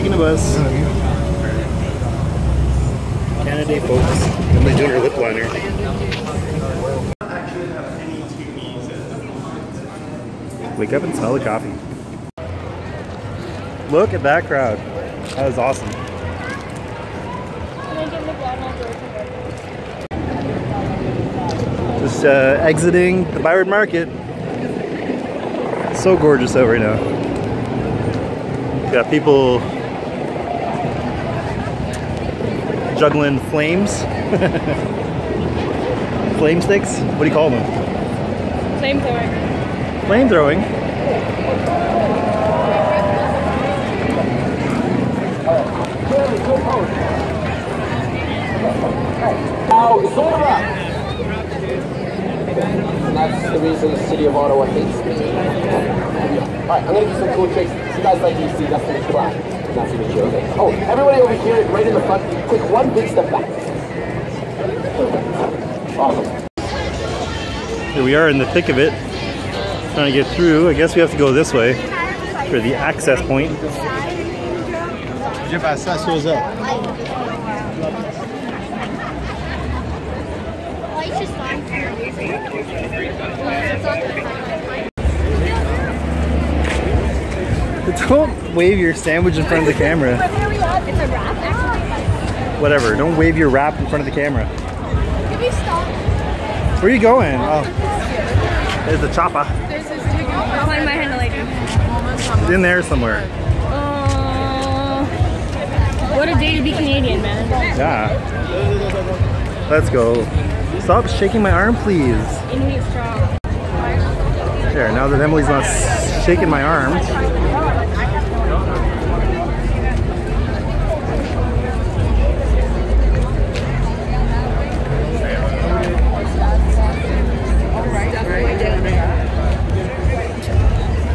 taking a bus. Canada Day, folks. Somebody's doing her lip liner. Wake up and smell the coffee. Look at that crowd. That was awesome. Just exiting the Byron Market. So gorgeous out right now. Got people juggling flames. Flame sticks? What do you call them? Flamethrowing. Flamethrowing? Now, it's all about. That's the reason the city of Ottawa hates me. Alright, I'm gonna do some cool tricks. You guys like you see, that's the clap. That's the show. Okay. Oh, everybody over here, right in the front, take one big step back. Perfect. Awesome. Here we are in the thick of it. Trying to get through. I guess we have to go this way for the access point. Don't wave your sandwich in front of the camera. Whatever, don't wave your wrap in front of the camera. Where are you going? Oh, there's the chopper. I'll find my handle later. It's in there somewhere. What a day to be Canadian, man. Yeah. Let's go. Stop shaking my arm, please. Inuit strong. There, now that Emily's not shaking my arms.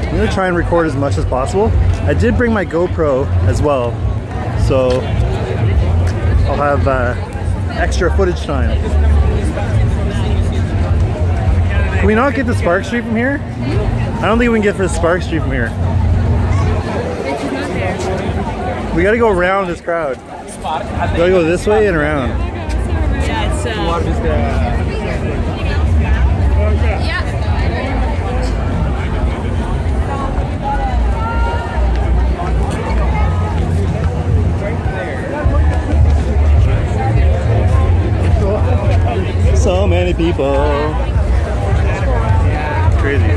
I'm gonna try and record as much as possible. I did bring my GoPro as well, so I'll have extra footage time. Can we not get to Spark Street from here? I don't think we can get to Spark Street from here. We gotta go around this crowd. We gotta go this way and around. Yeah, it's So many people. Crazy.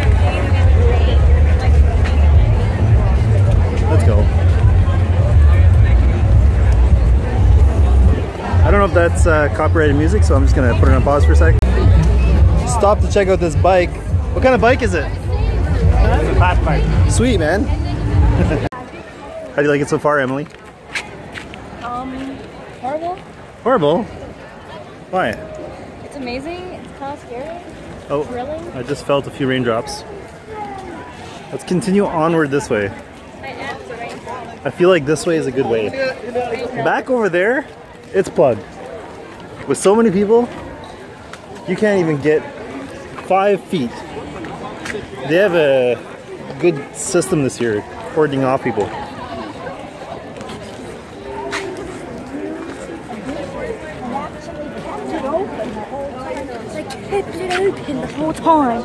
Let's go. I don't know if that's copyrighted music, so I'm just gonna put it on pause for a sec. Stop to check out this bike. What kind of bike is it? It's a fast bike. Sweet, man. How do you like it so far, Emily? horrible. Horrible? Why? It's amazing. It's kind of scary. Oh, Thrilling. I just felt a few raindrops. Let's continue onward this way. I feel like this way is a good way. Back over there, it's plugged. With so many people, you can't even get 5 feet. They have a good system this year, cordoning off people. I kept it open the whole time.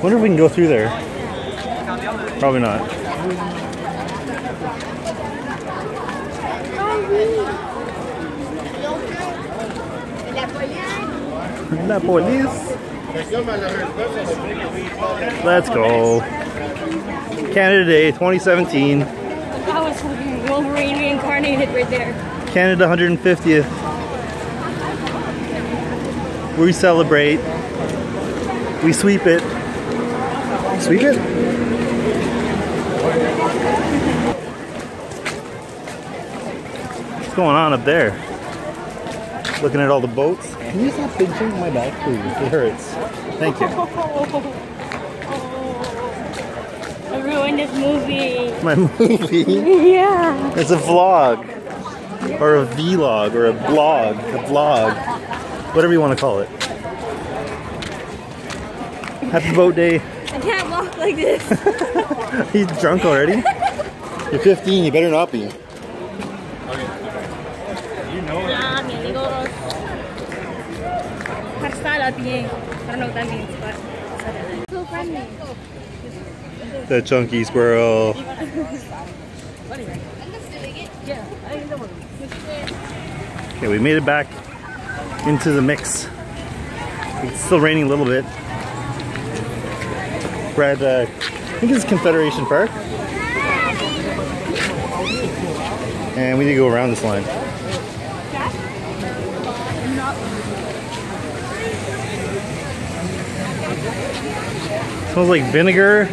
Wonder if we can go through there. Probably not. La police. Let's go. Canada Day 2017. That was fucking Wolverine reincarnated right there. Canada 150th. We celebrate. We sweep it. Sweep it? What's going on up there? Looking at all the boats. Can you stop pinching my back, please? It hurts. Thank you. I ruined this movie. My movie? Yeah. It's a vlog. Or a vlog. Or a blog. A vlog. Whatever you want to call it. Happy boat day. I can't walk like this. He's drunk already? You're 15, you better not be. Yeah, mi amigos. Carsala bien. I don't know what that means, but so friendly. The chunky squirrel. Okay, we made it back into the mix. It's still raining a little bit. We're at, I think this is Confederation Park. And we need to go around this line. Smells like vinegar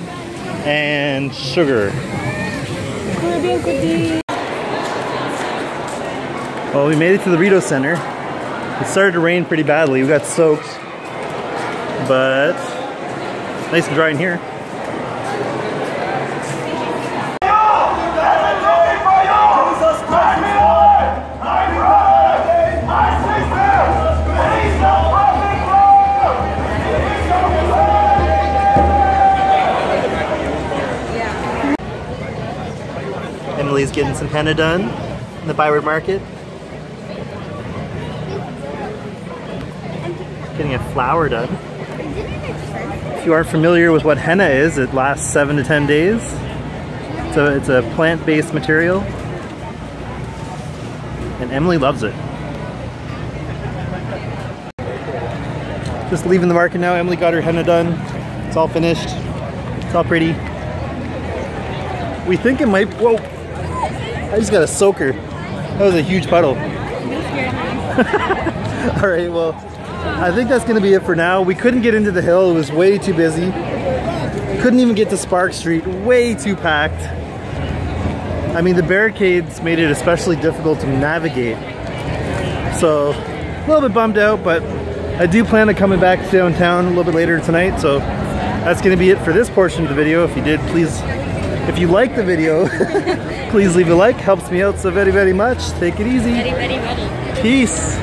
and sugar. Well, we made it to the Rito Center. It started to rain pretty badly. We got soaked, but nice and dry in here. Emily's getting some henna done in the Byward Market. Getting a flower done. If you aren't familiar with what henna is, it lasts 7 to 10 days. So it's a plant-based material. And Emily loves it. Just leaving the market now. Emily got her henna done. It's all finished. It's all pretty. We think it might, whoa. I just got a soaker. That was a huge puddle. Alright, well, I think that's going to be it for now. We couldn't get into the hill. It was way too busy. Couldn't even get to Spark Street. Way too packed. I mean, the barricades made it especially difficult to navigate. So, a little bit bummed out, but I do plan on coming back to downtown a little bit later tonight. So, that's going to be it for this portion of the video. If you did, please... If you like the video, please leave a like. Helps me out so very, very much. Take it easy. Very, very, very. Peace.